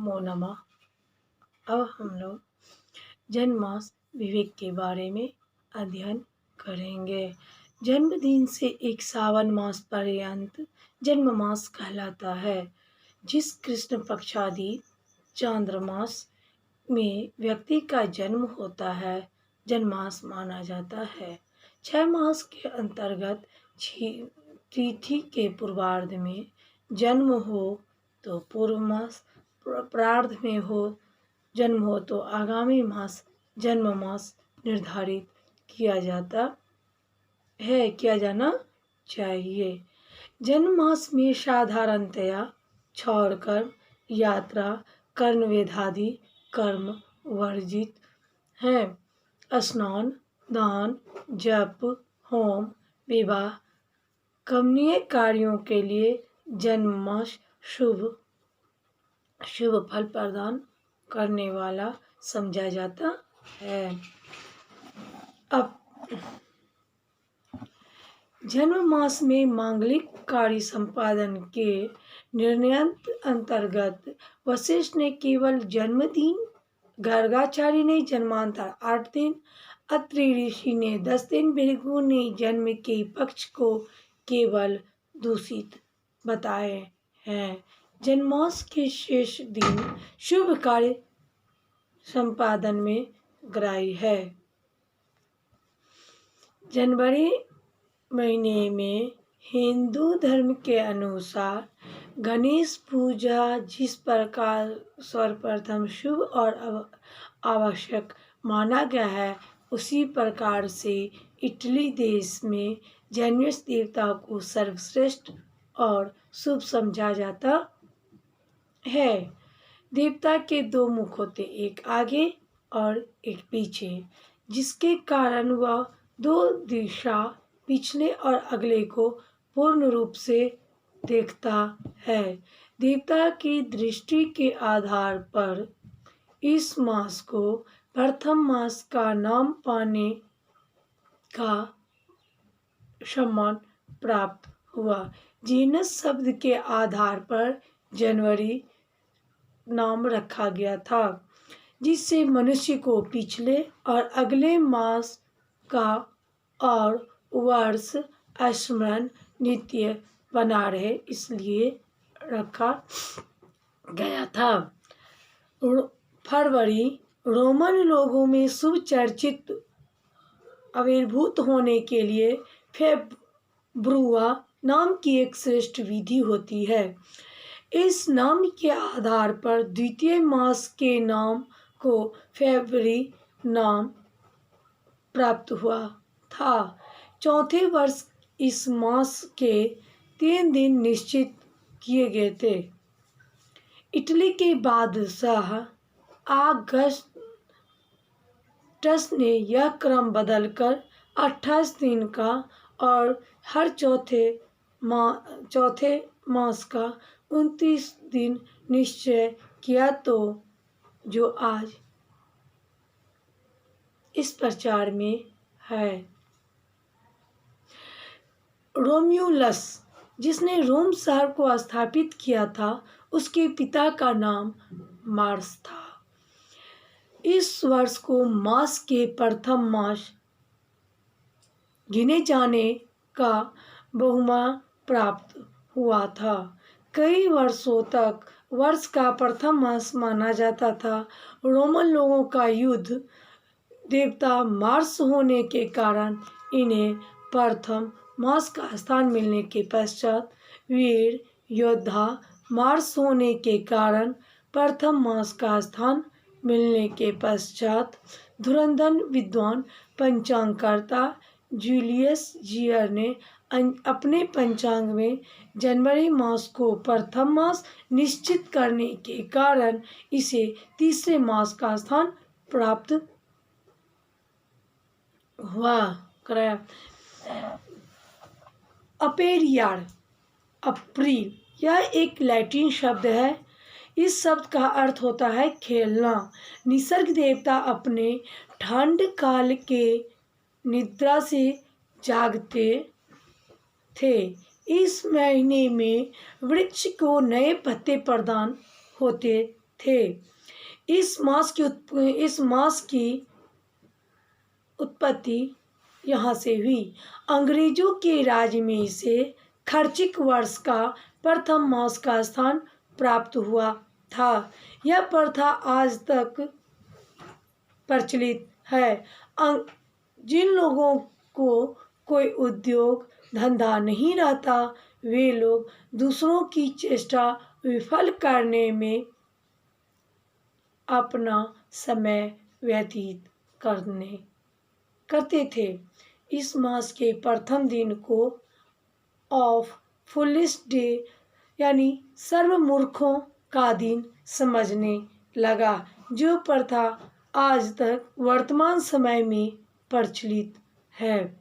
नमो नमः। अब हम लोग जन्म मास विवेक के बारे में अध्ययन करेंगे। जन्मदिन से एक सावन मास पर्यंत जन्म मास कहलाता है, जिस कृष्ण पक्षादि चांद्रमास में व्यक्ति का जन्म होता है, जन्मास माना जाता है। 6 मास के अंतर्गत तिथि के पूर्वार्ध में जन्म हो तो पूर्व मास, प्रार्ध में जन्म हो तो आगामी मास जन्म मास निर्धारित किया जाना चाहिए। जन्म मास में साधारणतया क्षौर कर्म, यात्रा, कर्णवेधादि कर्म वर्जित हैं। स्नान, दान, जप, होम, विवाह, कमनीय कार्यों के लिए जन्म मास शुभ फल प्रदान करने वाला समझा जाता है। अब जन्म मास में मांगलिक कार्य संपादन के निर्णय अंतर्गत वशिष्ठ ने केवल जन्मदिन, गर्गाचार्य ने जन्मांतर 8 दिन, अत्रि ऋषि ने 10 दिन, भृगु ने जन्म के पक्ष को केवल दूषित बताए हैं। जन्मास के शेष दिन शुभ कार्य संपादन में ग्राह्य है। जनवरी महीने में हिंदू धर्म के अनुसार गणेश पूजा जिस प्रकार सर्वप्रथम शुभ और आवश्यक माना गया है, उसी प्रकार से इटली देश में जैनियस देवता को सर्वश्रेष्ठ और शुभ समझा जाता है। देवता के 2 मुख होते, एक आगे और एक पीछे, जिसके कारण वह 2 दिशा पिछले और अगले को पूर्ण रूप से देखता है। देवता की दृष्टि के आधार पर इस मास को प्रथम मास का नाम पाने का सम्मान प्राप्त हुआ। जीनस शब्द के आधार पर जनवरी नाम रखा गया था, जिससे मनुष्य को पिछले और अगले मास का और वर्ष स्मरण नित्य बना रहे, इसलिए रखा गया था। फरवरी रोमन लोगों में शुभ चर्चित आविर्भूत होने के लिए फेब्रुआ नाम की एक श्रेष्ठ विधि होती है। इस नाम के आधार पर द्वितीय मास के नाम को फेब्रुअरी नाम प्राप्त हुआ था। चौथे वर्ष इस मास के 3 दिन निश्चित किए गए थे। इटली के बादशाह ऑगस्टस ने यह क्रम बदलकर 28 दिन का और हर चौथे मास का 29 दिन निश्चय किया, तो जो आज इस प्रचार में है। रोम्यूलस, जिसने रोम शहर को स्थापित किया था, उसके पिता का नाम मार्स था। इस वर्ष को मास के प्रथम मास गिने जाने का बहुमान प्राप्त हुआ था। कई वर्षों तक वर्ष का प्रथम मास माना जाता था। रोमन लोगों का युद्ध देवता मार्स होने के कारण इन्हें प्रथम मास का स्थान मिलने के पश्चात वीर योद्धा मार्स होने के कारण प्रथम मास का स्थान मिलने के पश्चात धुरंधर विद्वान पंचांगकर्ता जूलियस जीयर ने अपने पंचांग में जनवरी मास को प्रथम मास निश्चित करने के कारण इसे तीसरे मास का स्थान प्राप्त हुआ कराया। अपेरियार अप्रैल, यह एक लैटिन शब्द है। इस शब्द का अर्थ होता है खेलना। निसर्ग देवता अपने ठंड काल के निद्रा से जागते थे। इस महीने में वृक्ष को नए पत्ते प्रदान होते थे। इस मांस की उत्पत्ति यहाँ से हुई। अंग्रेजों के राज में इसे खर्चिक वर्ष का प्रथम मास का स्थान प्राप्त हुआ था। यह प्रथा आज तक प्रचलित है। जिन लोगों को कोई उद्योग धंधा नहीं रहता, वे लोग दूसरों की चेष्टा विफल करने में अपना समय व्यतीत करते थे। इस मास के प्रथम दिन को ऑफ फुलिश डे यानी सर्वमूर्खों का दिन समझने लगा, जो प्रथा आज तक वर्तमान समय में प्रचलित है।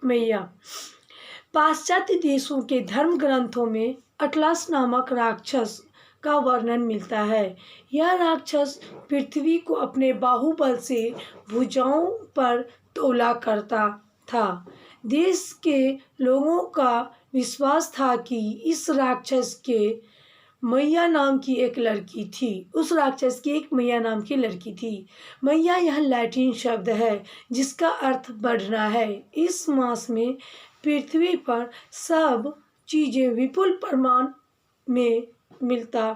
मैया पाश्चात्य देशों के धर्म ग्रंथों में अटलास नामक राक्षस का वर्णन मिलता है। यह राक्षस पृथ्वी को अपने बाहुबल से भुजाओं पर तोला करता था। देश के लोगों का विश्वास था कि इस राक्षस के मैया नाम की एक लड़की थी। उस राक्षस की एक मैया नाम की लड़की थी। मैया यह लैटिन शब्द है जिसका अर्थ बढ़ना है। इस मास में पृथ्वी पर सब चीज़ें विपुल प्रमाण में मिलता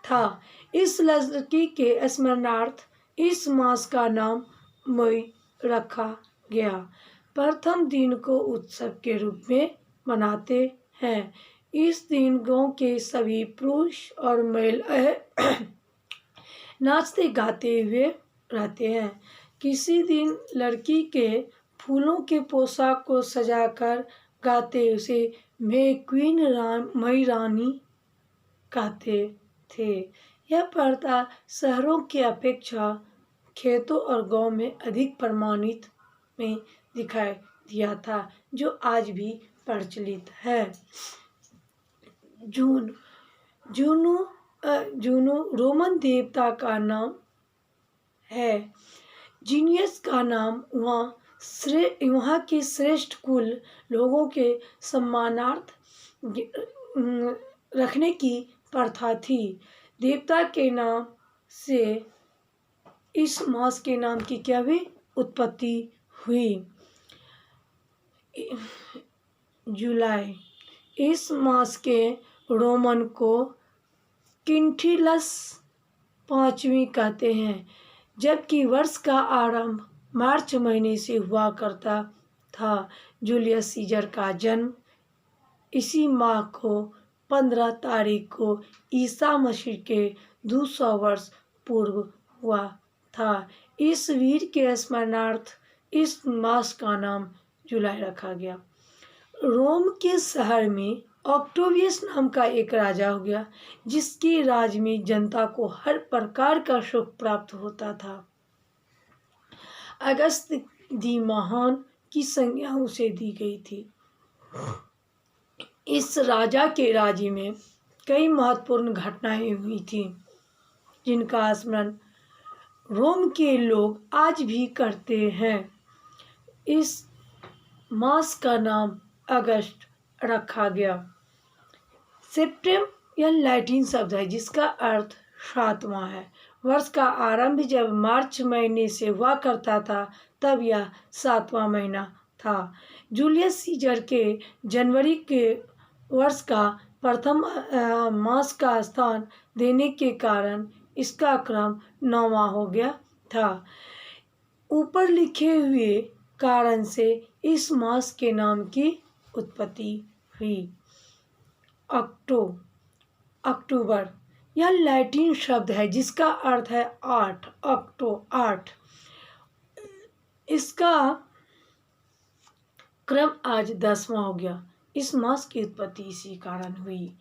था। इस लड़की के स्मरणार्थ इस मास का नाम मई रखा गया। प्रथम दिन को उत्सव के रूप में मनाते हैं। इस दिन गांव के सभी पुरुष और महिला नाचते गाते हुए रहते हैं। किसी दिन लड़की के फूलों के पोशाक को सजाकर गाते उसे मई रानी कहते थे। यह प्रथा शहरों की अपेक्षा खेतों और गांव में अधिक प्रमाणित में दिखाई दिया था, जो आज भी प्रचलित है। जूनो रोमन देवता का नाम है। जीनियस का नाम वहाँ के श्रेष्ठ कुल लोगों के सम्मानार्थ रखने की प्रथा थी। देवता के नाम से इस मास के नाम की क्या हुई उत्पत्ति हुई। जुलाई इस मास के रोमन को क्विंटिलस 5वीं कहते हैं, जबकि वर्ष का आरंभ मार्च महीने से हुआ करता था। जूलियस सीजर का जन्म इसी माह को 15 तारीख को ईसा मसीह के 200 वर्ष पूर्व हुआ था। इस वीर के स्मरणार्थ इस मास का नाम जुलाई रखा गया। रोम के शहर में ऑक्टोवियस नाम का एक राजा हो गया, जिसके राज में जनता को हर प्रकार का सुख प्राप्त होता था। अगस्त दी महान की संज्ञा उसे दी गई थी। इस राजा के राज्य में कई महत्वपूर्ण घटनाएं हुई थी, जिनका स्मरण रोम के लोग आज भी करते हैं। इस मास का नाम अगस्त रखा गया। सेप्टेम्बर यह लैटिन शब्द है जिसका अर्थ 7वां है। वर्ष का आरंभ जब मार्च महीने से हुआ करता था, तब यह 7वां महीना था। जूलियस सीजर के जनवरी के वर्ष का प्रथम मास का स्थान देने के कारण इसका क्रम 9वां हो गया था। ऊपर लिखे हुए कारण से इस मास के नाम की उत्पत्ति हुई। अक्टूबर यह लैटिन शब्द है जिसका अर्थ है 8। इसका क्रम आज 10वां हो गया। इस मास की उत्पत्ति इसी कारण हुई।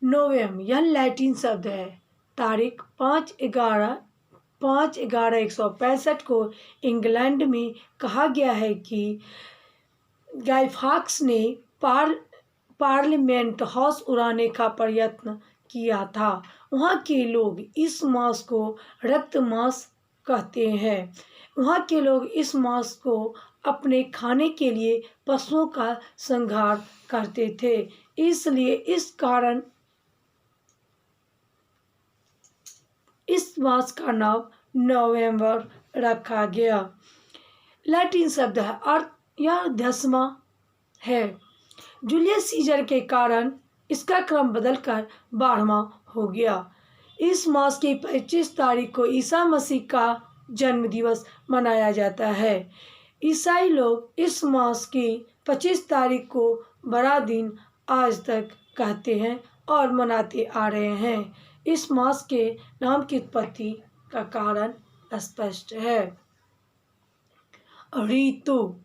नोवेम्बर यह लैटिन शब्द है। तारीख 5/11/165 को इंग्लैंड में कहा गया है कि गाय फॉक्स ने पार्लियामेंट हाउस उड़ाने का प्रयत्न किया था। वहाँ के लोग इस मास को रक्त मास कहते हैं। वहाँ के लोग इस मास को अपने खाने के लिए पशुओं का संहार करते थे। इसलिए इस कारण इस मास का नाम नवंबर रखा गया। लैटिन शब्द है और यह 10वां है। जूलियस सीजर के कारण इसका क्रम बदलकर 12वां हो गया। इस मास की 25 तारीख को ईसा मसीह का जन्म दिवस मनाया जाता है। ईसाई लोग इस मास की 25 तारीख को बड़ा दिन आज तक कहते हैं और मनाते आ रहे हैं। इस मास के नाम की उत्पत्ति का कारण स्पष्ट है। ऋतु